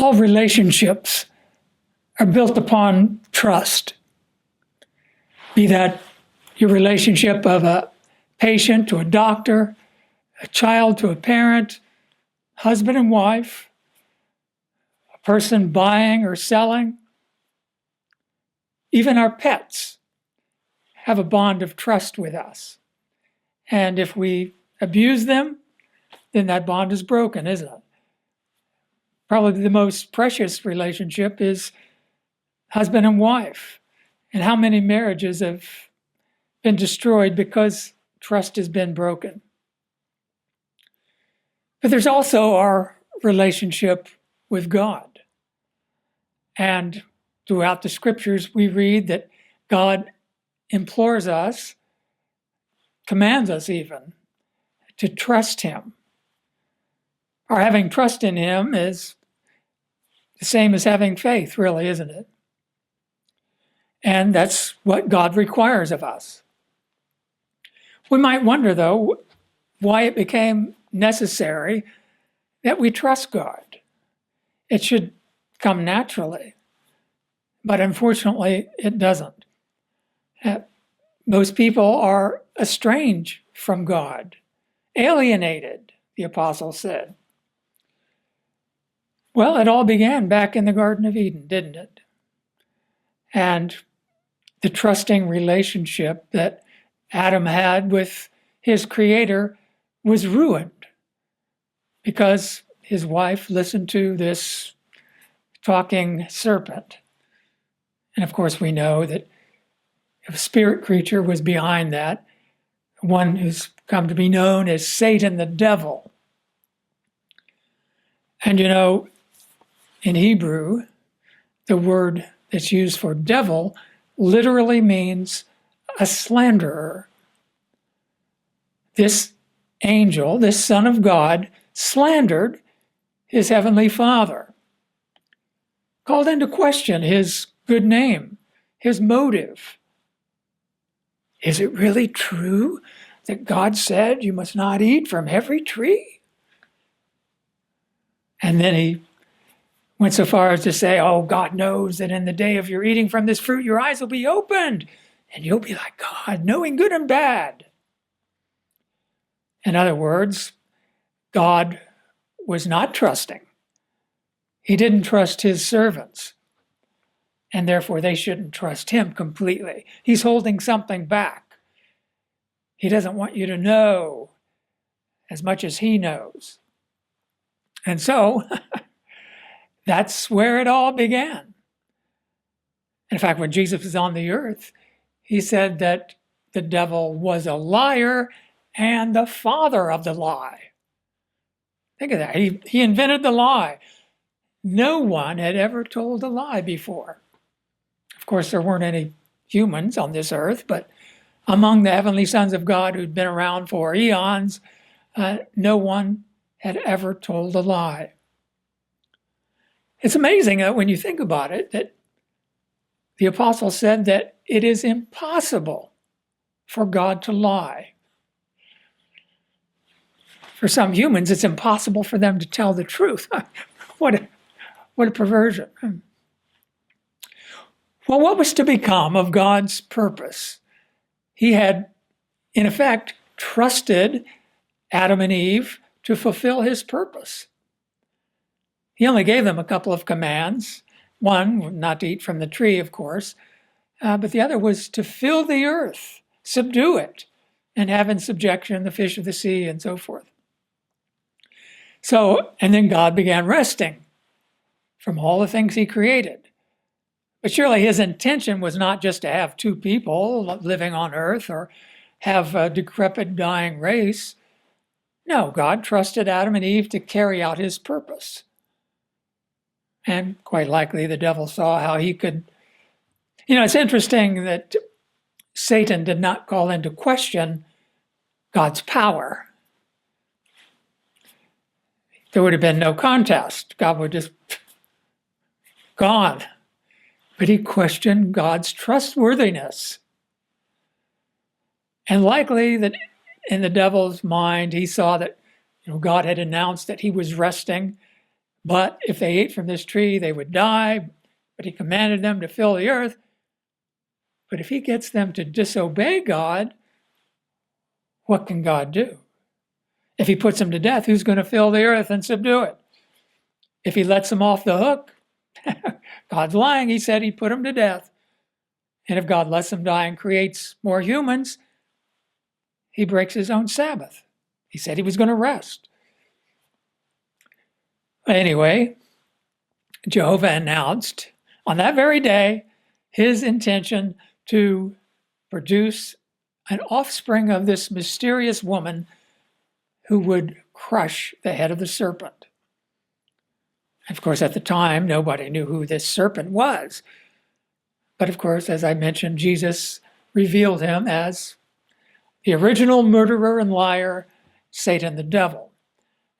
all relationships are built upon trust. Be that your relationship of a patient to a doctor, a child to a parent, husband and wife, a person buying or selling. Even our pets have a bond of trust with us. And if we abuse them, then that bond is broken, isn't it? Probably the most precious relationship is husband and wife. And how many marriages have been destroyed because trust has been broken? But there's also our relationship with God. And throughout the scriptures, we read that God implores us, commands us even, to trust him. Or having trust in him is the same as having faith, really, isn't it? And that's what God requires of us. We might wonder, though, why it became necessary that we trust God. It should come naturally, but unfortunately, it doesn't. Most people are estranged from God, alienated, the apostle said. Well, it all began back in the Garden of Eden, didn't it? And the trusting relationship that Adam had with his creator was ruined because his wife listened to this talking serpent. And of course, we know that a spirit creature was behind that, one who's come to be known as Satan the devil. And you know, in Hebrew, the word that's used for devil literally means a slanderer. This angel, this son of God, slandered his heavenly Father, called into question his good name, his motive. Is it really true that God said you must not eat from every tree? And then he went so far as to say, oh, God knows that in the day of your eating from this fruit, your eyes will be opened and you'll be like God, knowing good and bad. In other words, God was not trusting. He didn't trust his servants, and therefore they shouldn't trust him completely. He's holding something back. He doesn't want you to know as much as he knows. And so that's where it all began. In fact, when Jesus was on the earth, he said that the devil was a liar and the father of the lie. Think of that. He invented the lie. No one had ever told a lie before. Of course, there weren't any humans on this earth, but among the heavenly sons of God who'd been around for eons, no one had ever told a lie. It's amazing that when you think about it, that the apostle said that it is impossible for God to lie. For some humans, it's impossible for them to tell the truth. What a perversion. Well, what was to become of God's purpose? He had, in effect, trusted Adam and Eve to fulfill his purpose. He only gave them a couple of commands. One, not to eat from the tree, of course, but the other was to fill the earth, subdue it, and have in subjection the fish of the sea and so forth. So, and then God began resting from all the things he created. But surely his intention was not just to have two people living on earth or have a decrepit, dying race. No, God trusted Adam and Eve to carry out his purpose. And quite likely the devil saw how he could. You know, it's interesting that Satan did not call into question God's power. There would have been no contest. God would just gone. But he questioned God's trustworthiness. And likely that in the devil's mind, he saw that God had announced that he was resting, But if they ate from this tree, they would die. But he commanded them to fill the earth. But if he gets them to disobey God, what can God do? If he puts them to death, who's going to fill the earth and subdue it? If he lets them off the hook, God's lying. He said he'd put them to death. And if God lets them die and creates more humans, he breaks his own Sabbath. He said he was going to rest. Anyway, Jehovah announced on that very day his intention to produce an offspring of this mysterious woman who would crush the head of the serpent. Of course, at the time, nobody knew who this serpent was. But of course, as I mentioned, Jesus revealed him as the original murderer and liar, Satan the devil.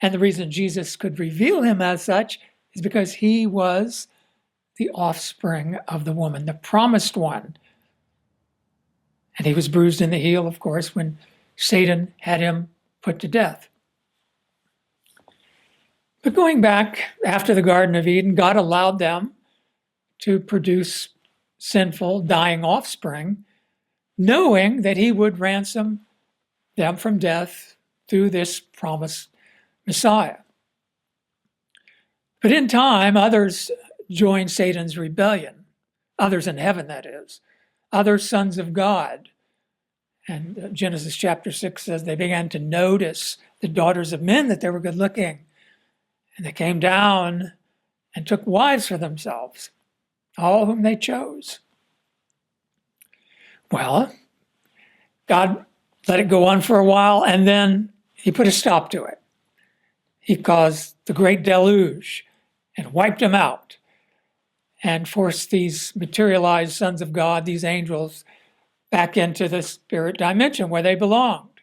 And the reason Jesus could reveal him as such is because he was the offspring of the woman, the promised one. And he was bruised in the heel, of course, when Satan had him put to death. But going back after the Garden of Eden, God allowed them to produce sinful, dying offspring, knowing that he would ransom them from death through this promised Messiah. But in time, others joined Satan's rebellion, others in heaven, that is, other sons of God. And Genesis chapter 6 says they began to notice the daughters of men, that they were good looking. And they came down and took wives for themselves, all whom they chose. Well, God let it go on for a while, and then he put a stop to it. He caused the great deluge and wiped them out and forced these materialized sons of God, these angels, back into the spirit dimension where they belonged.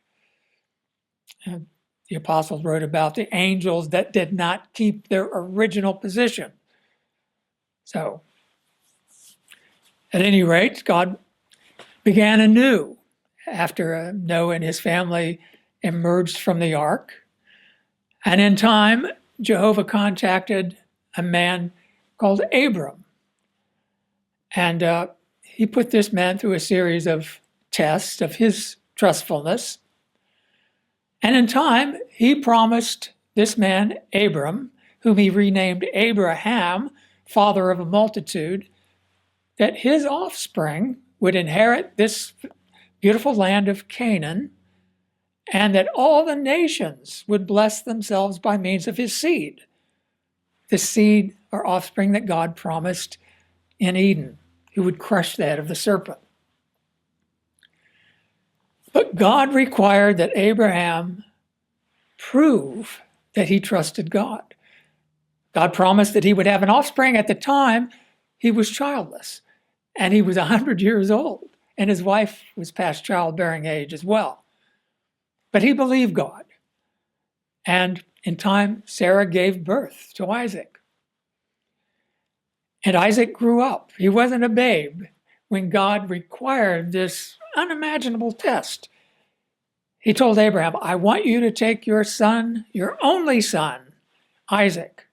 And the apostles wrote about the angels that did not keep their original position. So, at any rate, God began anew after Noah and his family emerged from the ark. And in time, Jehovah contacted a man called Abram. And he put this man through a series of tests of his trustfulness. And in time, he promised this man, Abram, whom he renamed Abraham, father of a multitude, that his offspring would inherit this beautiful land of Canaan, and that all the nations would bless themselves by means of his seed. The seed or offspring that God promised in Eden, who would crush the head of the serpent. But God required that Abraham prove that he trusted God. God promised that he would have an offspring. At the time, he was childless, and he was 100 years old, and his wife was past childbearing age as well. But he believed God. And in time, Sarah gave birth to Isaac. And Isaac grew up. He wasn't a babe when God required this unimaginable test. He told Abraham, I want you to take your son, your only son, Isaac,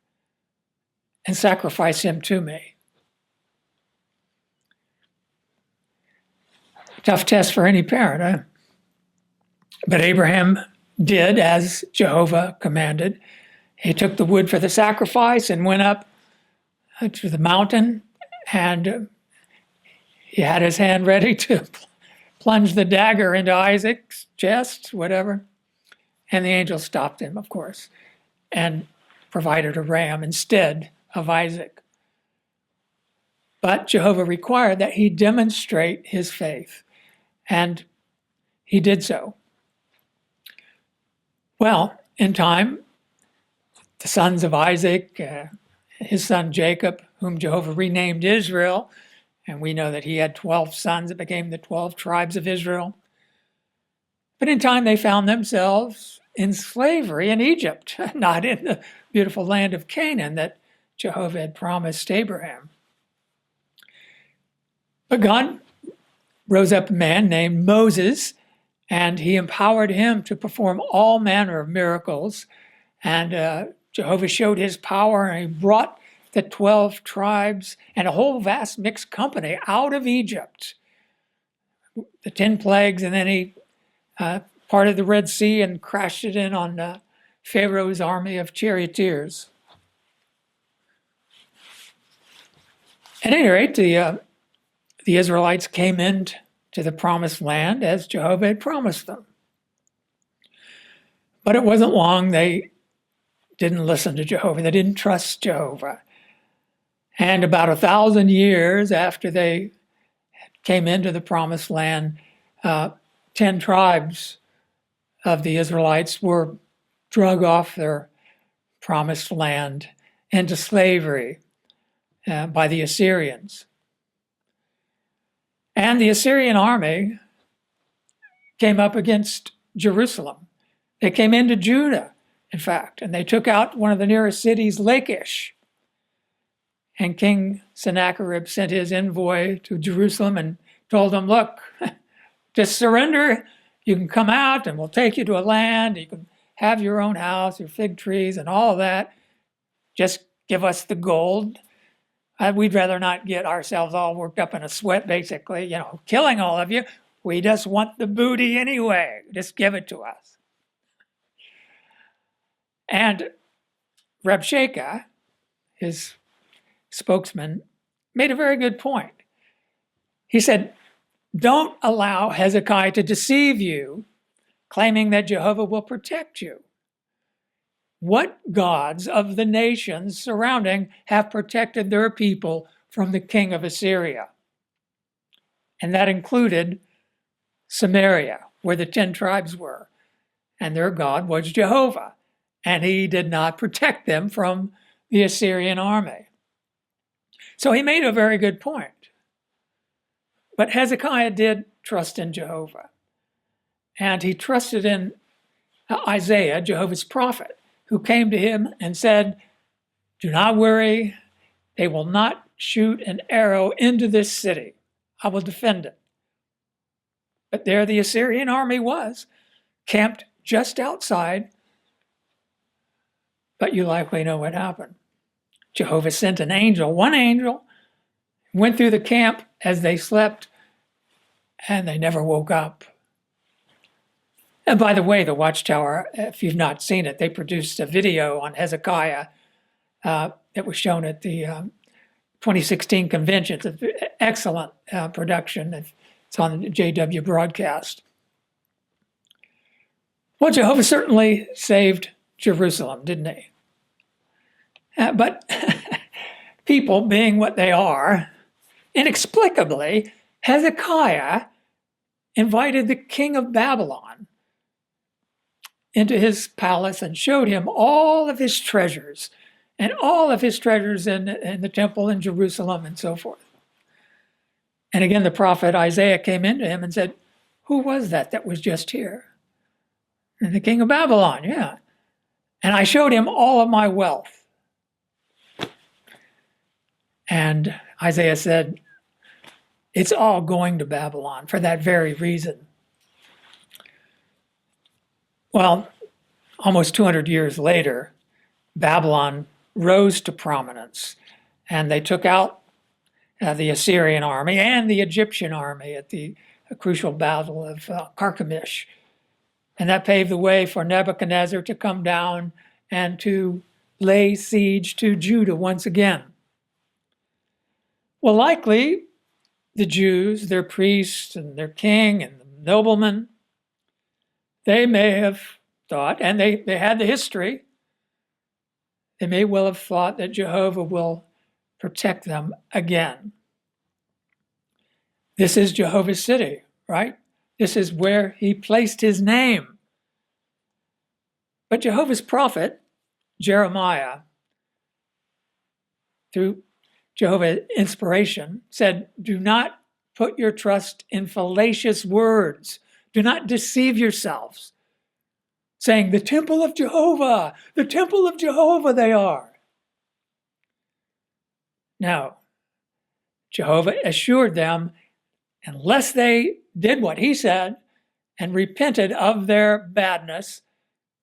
and sacrifice him to me. Tough test for any parent, huh? But Abraham did as Jehovah commanded. He took the wood for the sacrifice and went up to the mountain, and he had his hand ready to plunge the dagger into Isaac's chest, whatever. And the angel stopped him, of course, and provided a ram instead of Isaac. But Jehovah required that he demonstrate his faith, and he did so. Well, in time, the sons of Isaac, his son Jacob, whom Jehovah renamed Israel, and we know that he had 12 sons that became the 12 tribes of Israel. But in time, they found themselves in slavery in Egypt, not in the beautiful land of Canaan that Jehovah had promised Abraham. But God rose up a man named Moses, and he empowered him to perform all manner of miracles and Jehovah showed his power, and he brought the 12 tribes and a whole vast mixed company out of Egypt. The 10 plagues, and then he parted the Red Sea and crashed it in on Pharaoh's army of charioteers. At any rate, the Israelites came into the promised land as Jehovah had promised them. But it wasn't long. They didn't listen to Jehovah. They didn't trust Jehovah. And about 1,000 years after they came into the promised land, 10 tribes of the Israelites were drug off their promised land into slavery by the Assyrians. And the Assyrian army came up against Jerusalem. They came into Judah, in fact, and they took out one of the nearest cities, Lachish. And King Sennacherib sent his envoy to Jerusalem and told them, look, just surrender. You can come out and we'll take you to a land. You can have your own house, your fig trees and all of that. Just give us the gold. We'd rather not get ourselves all worked up in a sweat, basically, killing all of you. We just want the booty anyway. Just give it to us. And Rabshakeh, his spokesman, made a very good point. He said, don't allow Hezekiah to deceive you, claiming that Jehovah will protect you. What gods of the nations surrounding have protected their people from the king of Assyria? And that included Samaria, where the 10 tribes were. And their God was Jehovah. And he did not protect them from the Assyrian army. So he made a very good point. But Hezekiah did trust in Jehovah. And he trusted in Isaiah, Jehovah's prophet, who came to him and said, do not worry, they will not shoot an arrow into this city. I will defend it. But there the Assyrian army was, camped just outside. But you likely know what happened. Jehovah sent an angel, one angel, went through the camp as they slept, and they never woke up. And by the way, the Watchtower, if you've not seen it, they produced a video on Hezekiah that was shown at the 2016 convention. It's an excellent production. It's on the JW broadcast. Well, Jehovah certainly saved Jerusalem, didn't he? But people, being what they are, inexplicably, Hezekiah invited the king of Babylon into his palace and showed him all of his treasures and all of his treasures in the temple in Jerusalem and so forth. And again, the prophet Isaiah came into him and said, who was that was just here? And the king of Babylon, yeah. And I showed him all of my wealth. And Isaiah said, it's all going to Babylon for that very reason. Well, almost 200 years later, Babylon rose to prominence, and they took out the Assyrian army and the Egyptian army at the crucial battle of Carchemish. And that paved the way for Nebuchadnezzar to come down and to lay siege to Judah once again. Well, likely the Jews, their priests and their king and the noblemen, they may have thought, and they had the history, they may well have thought that Jehovah will protect them again. This is Jehovah's city, right? This is where he placed his name. But Jehovah's prophet, Jeremiah, through Jehovah's inspiration, said, do not put your trust in fallacious words. Do not deceive yourselves, saying, the temple of Jehovah they are. No, Jehovah assured them, unless they did what he said and repented of their badness,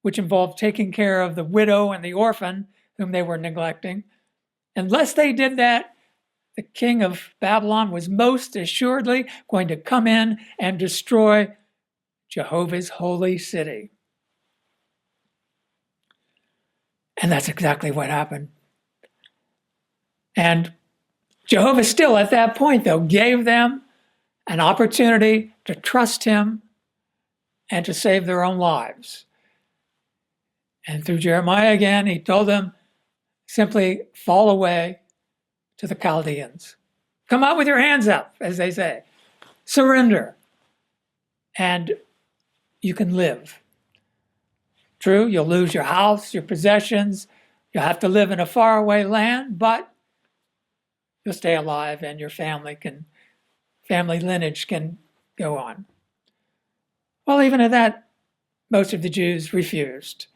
which involved taking care of the widow and the orphan whom they were neglecting. Unless they did that, the king of Babylon was most assuredly going to come in and destroy Jehovah's holy city. And that's exactly what happened. And Jehovah still at that point, though, gave them an opportunity to trust him and to save their own lives. And through Jeremiah again, he told them, simply fall away to the Chaldeans. Come out with your hands up, as they say. Surrender. And you can live. True, you'll lose your house, your possessions. You'll have to live in a faraway land, but you'll stay alive and your family lineage can go on. Well, even at that, most of the Jews refused.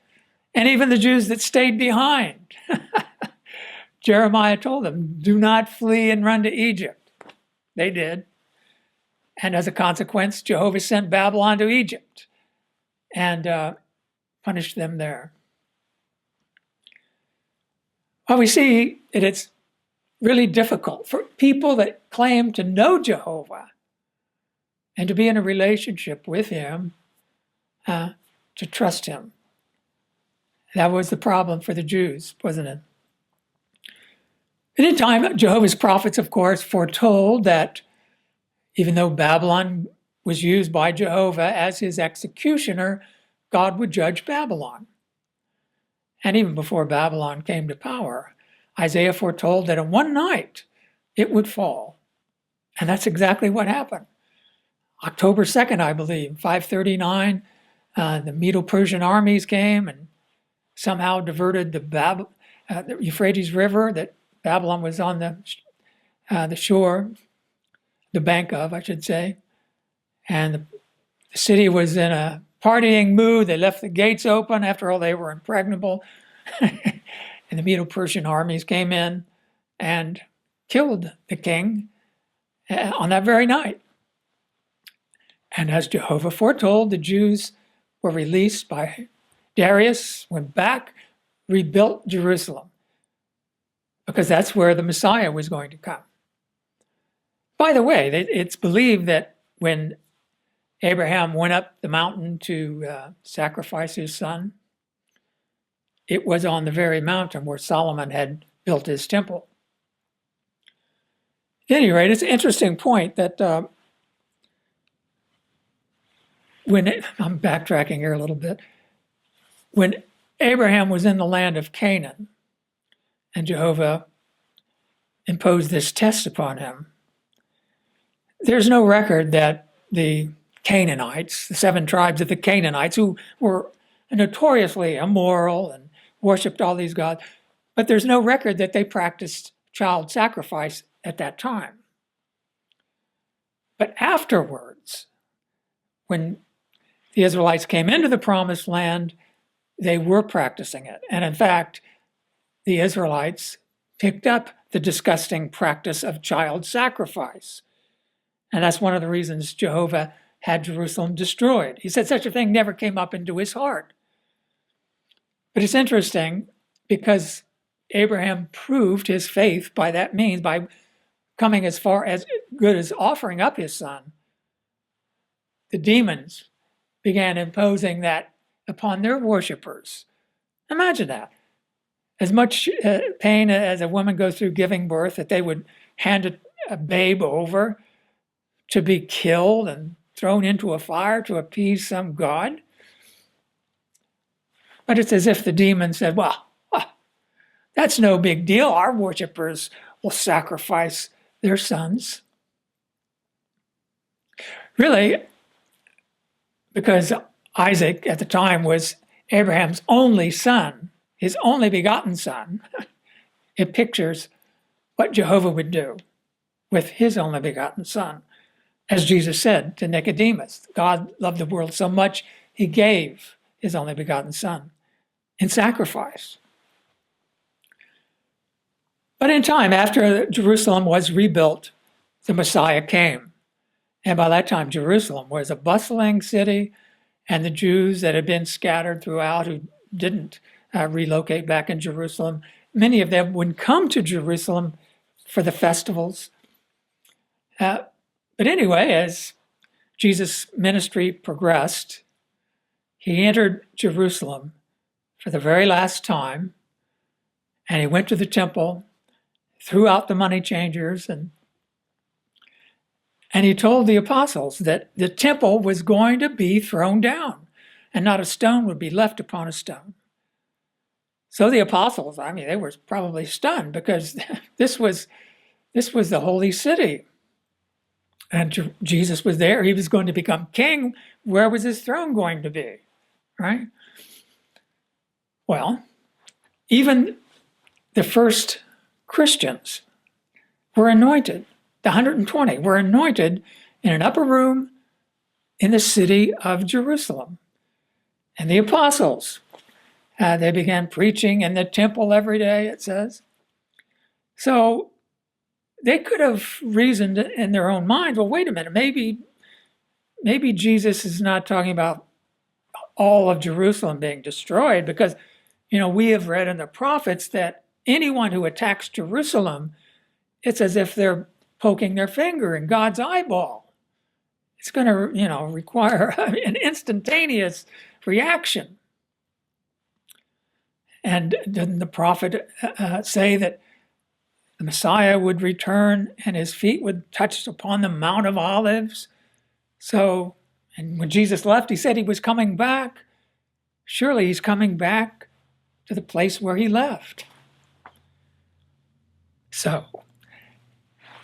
And even the Jews that stayed behind. Jeremiah told them, do not flee and run to Egypt. They did. And as a consequence, Jehovah sent Babylon to Egypt and punished them there. Well, we see that it's really difficult for people that claim to know Jehovah and to be in a relationship with him to trust him. That was the problem for the Jews, wasn't it? At the time, Jehovah's prophets, of course, foretold that even though Babylon was used by Jehovah as his executioner, God would judge Babylon. And even before Babylon came to power, Isaiah foretold that in one night it would fall. And that's exactly what happened. October 2nd, I believe, 539, the Medo-Persian armies came and somehow diverted the Euphrates River that Babylon was on the shore, the bank of, I should say. And the city was in a partying mood. They left the gates open. After all, they were impregnable. And the Medo-Persian armies came in and killed the king on that very night. And as Jehovah foretold, the Jews were released by Darius, went back, rebuilt Jerusalem, because that's where the Messiah was going to come. By the way, it's believed that when Abraham went up the mountain to sacrifice his son, it was on the very mountain where Solomon had built his temple. At any rate, it's an interesting point that I'm backtracking here a little bit. When Abraham was in the land of Canaan and Jehovah imposed this test upon him, there's no record that the Canaanites, the 7 tribes of the Canaanites, who were notoriously immoral and worshipped all these gods, but there's no record that they practiced child sacrifice at that time. But afterwards, when the Israelites came into the promised land, they were practicing it. And in fact, the Israelites picked up the disgusting practice of child sacrifice. And that's one of the reasons Jehovah had Jerusalem destroyed. He said such a thing never came up into his heart. But it's interesting because Abraham proved his faith by that means, by coming as far as good as offering up his son. The demons began imposing that upon their worshipers. Imagine that. As much pain as a woman goes through giving birth, that they would hand a babe over to be killed and thrown into a fire to appease some god. But it's as if the demons said, well, that's no big deal. Our worshipers will sacrifice their sons. Really, because Isaac at the time was Abraham's only son, his only begotten son, it pictures what Jehovah would do with his only begotten son. As Jesus said to Nicodemus, God loved the world so much, he gave his only begotten son in sacrifice. But in time, after Jerusalem was rebuilt, the Messiah came. And by that time, Jerusalem was a bustling city, and the Jews that had been scattered throughout who didn't relocate back in Jerusalem, many of them would come to Jerusalem for the festivals. But anyway, as Jesus' ministry progressed, he entered Jerusalem for the very last time, and he went to the temple, threw out the money changers, and he told the apostles that the temple was going to be thrown down, and not a stone would be left upon a stone. So the apostles, they were probably stunned, because this was the holy city. And Jesus was there. He was going to become king. Where was his throne going to be? Right? Well, even the first Christians were anointed. The 120 were anointed in an upper room in the city of Jerusalem. And the apostles, they began preaching in the temple every day, it says. So they could have reasoned in their own mind, well, wait a minute, maybe Jesus is not talking about all of Jerusalem being destroyed, because, we have read in the prophets that anyone who attacks Jerusalem, it's as if they're poking their finger in God's eyeball. It's going to, require an instantaneous reaction. And didn't the prophet say that the Messiah would return and his feet would touch upon the Mount of Olives? So, and when Jesus left, he said he was coming back. Surely he's coming back to the place where he left. So,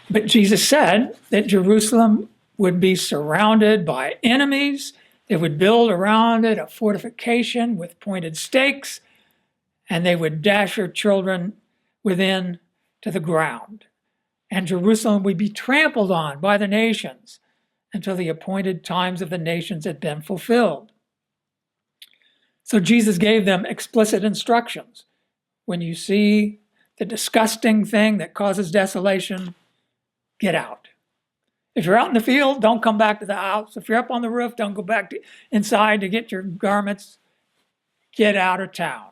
but Jesus said that Jerusalem would be surrounded by enemies. They would build around it a fortification with pointed stakes, and they would dash her children within to the ground. And Jerusalem would be trampled on by the nations until the appointed times of the nations had been fulfilled. So Jesus gave them explicit instructions. When you see the disgusting thing that causes desolation, get out. If you're out in the field, don't come back to the house. If you're up on the roof, don't go back inside to get your garments. Get out of town.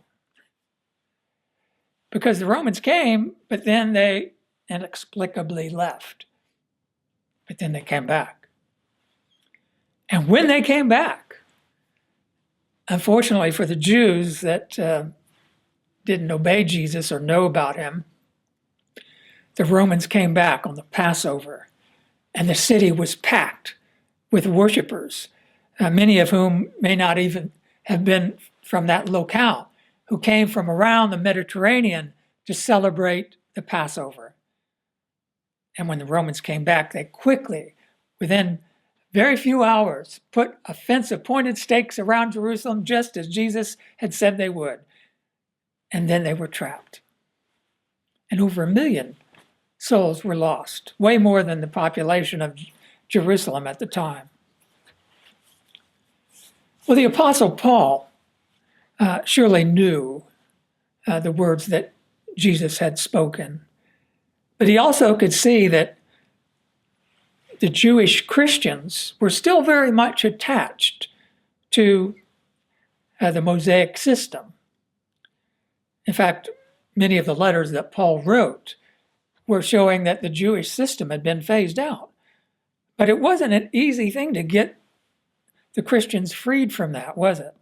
Because the Romans came, but then they inexplicably left. But then they came back. And when they came back, unfortunately for the Jews that didn't obey Jesus or know about him, the Romans came back on the Passover, and the city was packed with worshipers, many of whom may not even have been from that locale, who came from around the Mediterranean to celebrate the Passover. And when the Romans came back, they quickly, within very few hours, put a fence of pointed stakes around Jerusalem, just as Jesus had said they would. And then they were trapped. And over 1 million souls were lost, way more than the population of Jerusalem at the time. Well, the Apostle Paul surely knew the words that Jesus had spoken, but he also could see that the Jewish Christians were still very much attached to the Mosaic system. In fact, many of the letters that Paul wrote were showing that the Jewish system had been phased out. But it wasn't an easy thing to get the Christians freed from that, was it?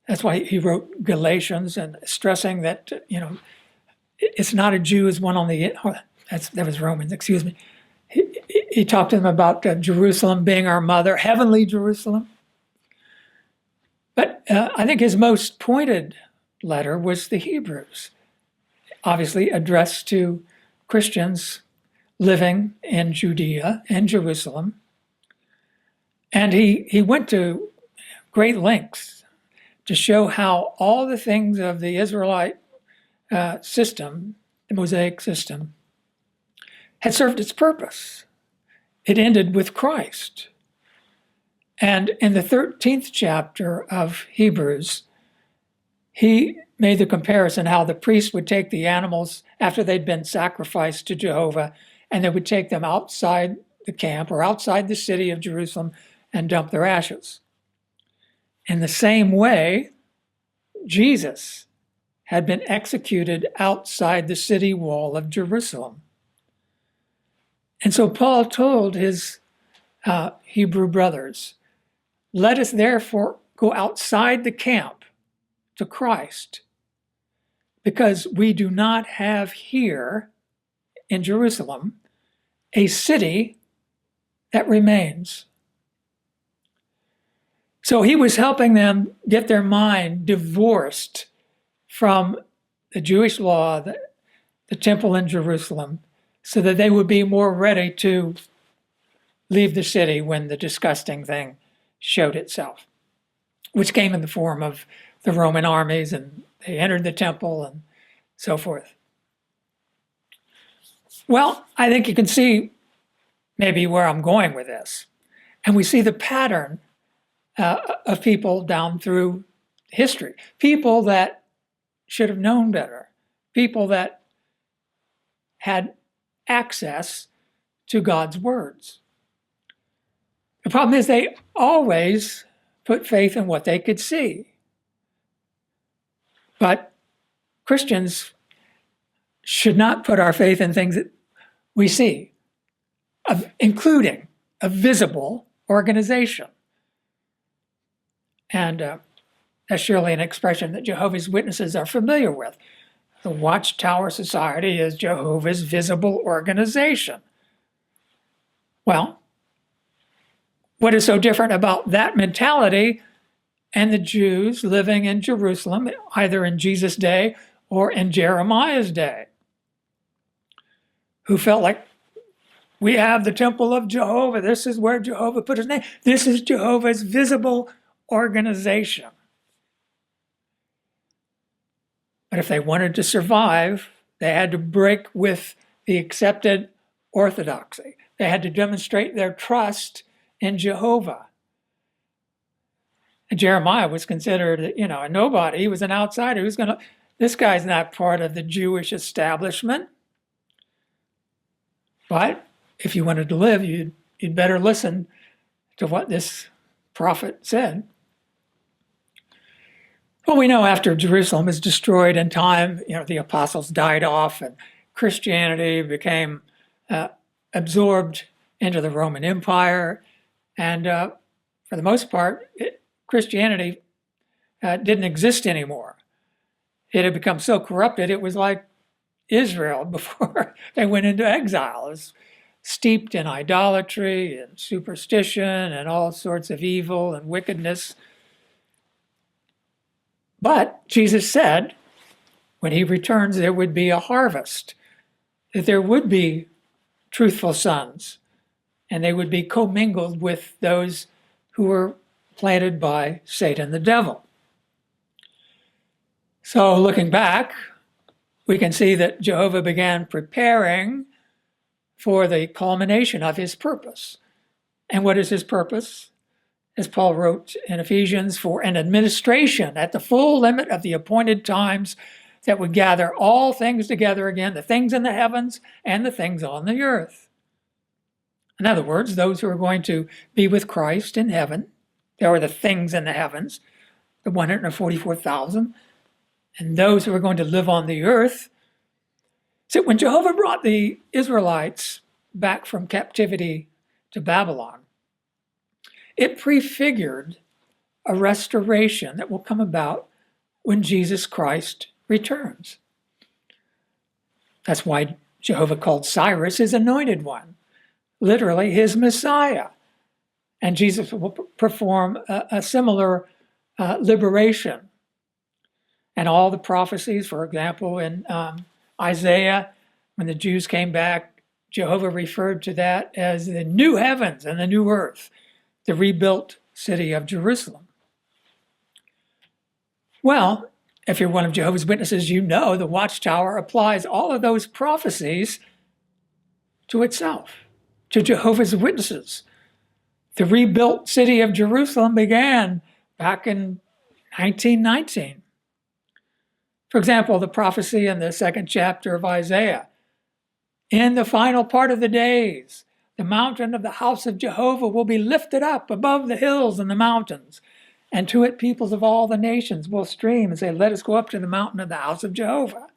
That's why he wrote Galatians, and stressing that, it's not a Jew as one on the, that was Romans, excuse me. He talked to them about Jerusalem being our mother, heavenly Jerusalem. But I think his most pointed letter was the Hebrews, obviously addressed to Christians living in Judea and Jerusalem. And he went to great lengths to show how all the things of the Israelite system, the Mosaic system, had served its purpose. It ended with Christ. And in the 13th chapter of Hebrews, he made the comparison how the priest would take the animals after they'd been sacrificed to Jehovah, and they would take them outside the camp or outside the city of Jerusalem and dump their ashes. In the same way, Jesus had been executed outside the city wall of Jerusalem. And so Paul told his Hebrew brothers, let us therefore go outside the camp to Christ, because we do not have here in Jerusalem a city that remains. So he was helping them get their mind divorced from the Jewish law, the temple in Jerusalem, so that they would be more ready to leave the city when the disgusting thing showed itself, which came in the form of the Roman armies, and they entered the temple and so forth. Well, I think you can see maybe where I'm going with this. And we see the pattern of people down through history, people that should have known better, people that had access to God's words. The problem is they always put faith in what they could see. But Christians should not put our faith in things that we see, including a visible organization. And that's surely an expression that Jehovah's Witnesses are familiar with. The Watchtower Society is Jehovah's visible organization. Well, what is so different about that mentality and the Jews living in Jerusalem, either in Jesus' day or in Jeremiah's day, who felt like, we have the temple of Jehovah. This is where Jehovah put his name. This is Jehovah's visible organization. But if they wanted to survive, they had to break with the accepted orthodoxy. They had to demonstrate their trust in Jehovah. And Jeremiah was considered, a nobody. He was an outsider. This guy's not part of the Jewish establishment. But if you wanted to live, you'd better listen to what this prophet said. Well, we know after Jerusalem was destroyed in time, the apostles died off and Christianity became absorbed into the Roman Empire. And for the most part, Christianity didn't exist anymore. It had become so corrupted, it was like Israel before they went into exile. It was steeped in idolatry and superstition and all sorts of evil and wickedness. But Jesus said, when he returns, there would be a harvest, that there would be truthful sons, and they would be commingled with those who were planted by Satan the devil. So looking back, we can see that Jehovah began preparing for the culmination of his purpose. And what is his purpose? As Paul wrote in Ephesians, for an administration at the full limit of the appointed times that would gather all things together again, the things in the heavens and the things on the earth. In other words, those who are going to be with Christ in heaven, there are the things in the heavens, the 144,000, and those who are going to live on the earth. So when Jehovah brought the Israelites back from captivity to Babylon, it prefigured a restoration that will come about when Jesus Christ returns. That's why Jehovah called Cyrus his anointed one, literally his Messiah. And Jesus will perform a similar liberation. And all the prophecies, for example, in Isaiah, when the Jews came back, Jehovah referred to that as the new heavens and the new earth, the rebuilt city of Jerusalem. Well, if you're one of Jehovah's Witnesses, you know the Watchtower applies all of those prophecies to itself, to Jehovah's Witnesses. The rebuilt city of Jerusalem began back in 1919. For example, the prophecy in the second chapter of Isaiah. In the final part of the days, the mountain of the house of Jehovah will be lifted up above the hills and the mountains, and to it peoples of all the nations will stream and say, let us go up to the mountain of the house of Jehovah.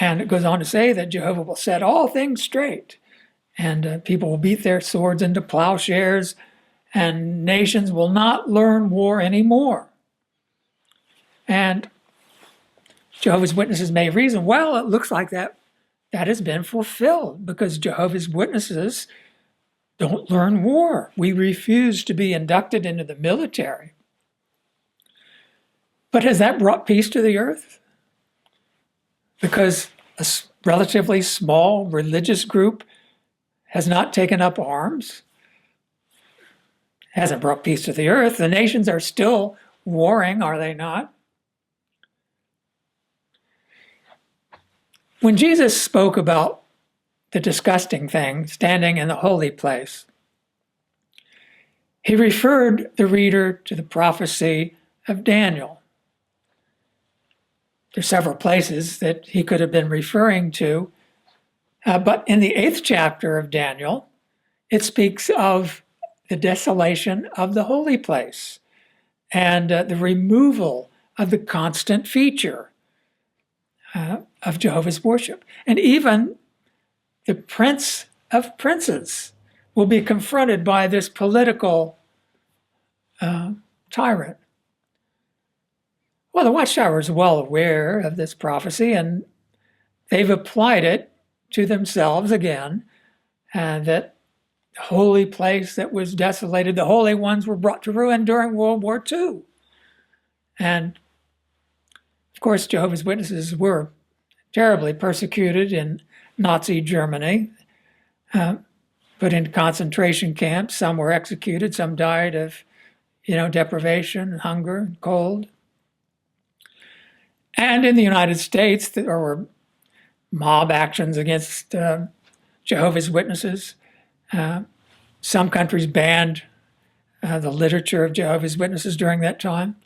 And it goes on to say that Jehovah will set all things straight, and people will beat their swords into plowshares, and nations will not learn war anymore. And Jehovah's Witnesses may reason, well, it looks like that has been fulfilled because Jehovah's Witnesses don't learn war. We refuse to be inducted into the military. But has that brought peace to the earth? Because a relatively small religious group has not taken up arms, hasn't brought peace to the earth. The nations are still warring, are they not? When Jesus spoke about the disgusting thing standing in the holy place, he referred the reader to the prophecy of Daniel. There's several places that he could have been referring to, but in the 8th chapter of Daniel, it speaks of the desolation of the holy place and the removal of the constant feature of Jehovah's worship. And even the Prince of Princes will be confronted by this political tyrant. Well, the Watchtower is well aware of this prophecy, and they've applied it to themselves again, and that the holy place that was desolated, the holy ones were brought to ruin during World War II. And of course, Jehovah's Witnesses were terribly persecuted in Nazi Germany, put into concentration camps. Some were executed, some died of, deprivation, hunger, cold. And in the United States, there were mob actions against Jehovah's Witnesses. Some countries banned the literature of Jehovah's Witnesses during that time.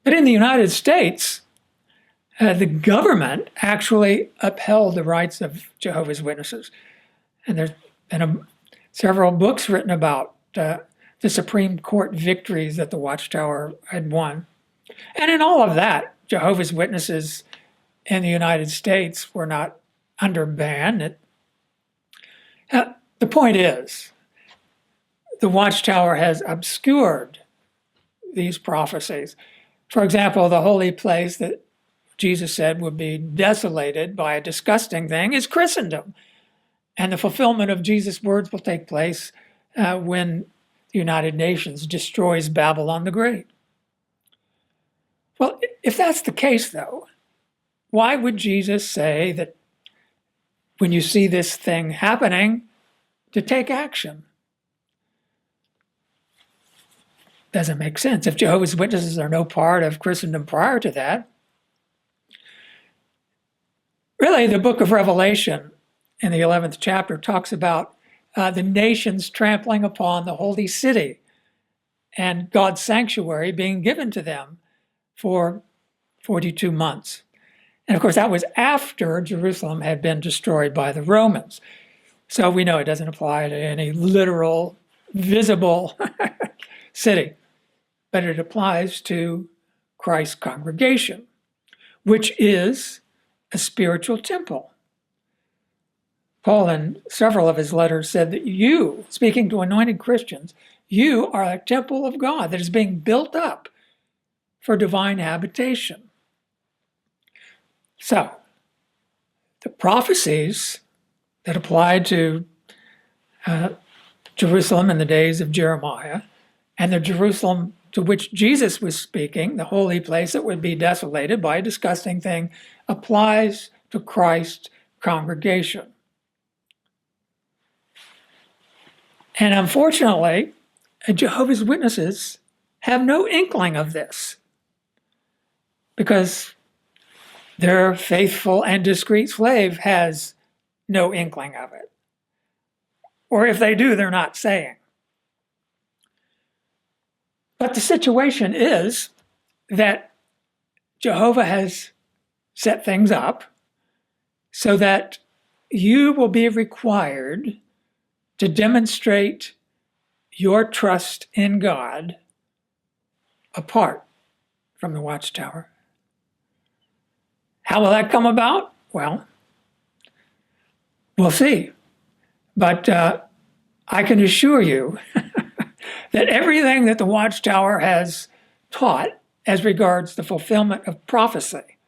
But in the United States, the government actually upheld the rights of Jehovah's Witnesses. And there's been several books written about the Supreme Court victories that the Watchtower had won. And in all of that, Jehovah's Witnesses in the United States were not under ban. The point is, the Watchtower has obscured these prophecies. For example, the holy place that Jesus said would be desolated by a disgusting thing is Christendom. And the fulfillment of Jesus' words will take place when the United Nations destroys Babylon the Great. Well, if that's the case, though, why would Jesus say that when you see this thing happening, to take action? Doesn't make sense. If Jehovah's Witnesses are no part of Christendom prior to that, really, the book of Revelation in the 11th chapter talks about the nations trampling upon the holy city and God's sanctuary being given to them for 42 months. And of course, that was after Jerusalem had been destroyed by the Romans. So we know it doesn't apply to any literal, visible city, but it applies to Christ's congregation, which is a spiritual temple. Paul, in several of his letters, said that you, speaking to anointed Christians, you are a temple of God that is being built up for divine habitation. So, the prophecies that applied to Jerusalem in the days of Jeremiah, and the Jerusalem to which Jesus was speaking, the holy place that would be desolated by a disgusting thing, applies to Christ's congregation. And unfortunately, Jehovah's Witnesses have no inkling of this, because their faithful and discreet slave has no inkling of it. Or if they do, they're not saying. But the situation is that Jehovah has set things up so that you will be required to demonstrate your trust in God apart from the watchtower. How will that come about? Well, we'll see. But I can assure you that everything that the watchtower has taught as regards the fulfillment of prophecy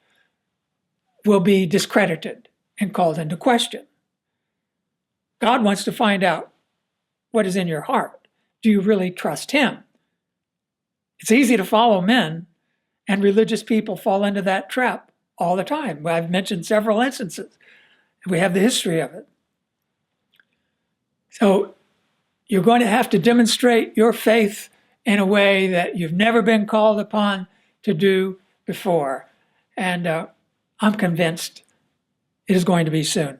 will be discredited and called into question. God wants to find out what is in your heart. Do you really trust him? It's easy to follow men, and religious people fall into that trap all the time. I've mentioned several instances. We have the history of it. So you're going to have to demonstrate your faith in a way that you've never been called upon to do before. And I'm convinced it is going to be soon.